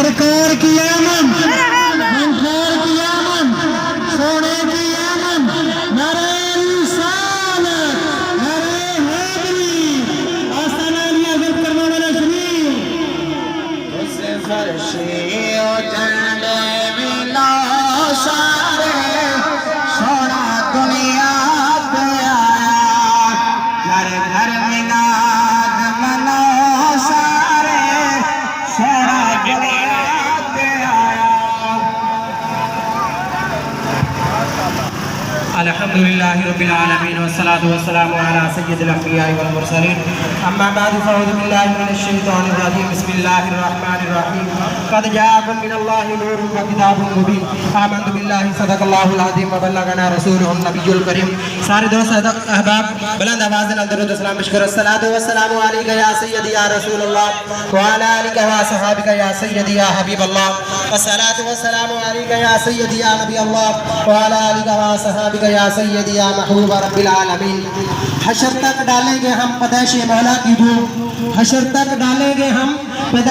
سرکار کی آمد، منکار کی آمد، سونے کی آمد، نعرہ رسالت، نعرہ حیدری، آستانہ علیہ ضرب کرنا والا شریف اس فرشی و جھنڈے ملا سارے سونا دنیا پہ آیا گھر گھر میلاد مناؤ سارے سونا دنیا پہ آیا الحمدللہ رب العالمین والصلاة والسلام علی سید الانبیاء والمرسلین اما بعد فاعوذ باللہ من الشیطان الرجیم بسم اللہ الرحمن الرحیم قد جاءکم من اللہ نور و کتاب مبین آمنت باللہ صدق اللہ العظیم وبلغنا رسولہ النبی الکریم سارے دوست احباب بلند آواز میں درود و سلام پیش کرو الصلاۃ والسلام علیک یا سیدی یا رسول اللہ وعلی آلک و اصحابک یا سیدی یا حبیب اللہ الصلاۃ والسلام علیک یا سیدی یا نبی اللہ وعلی آلک و اصحابک یا سیدی یا محبوب رب العالمین حشر تک ڈالیں گے ہم پیدائش مولا کی دھوم حشر تک ڈالیں گے ہم پیدائش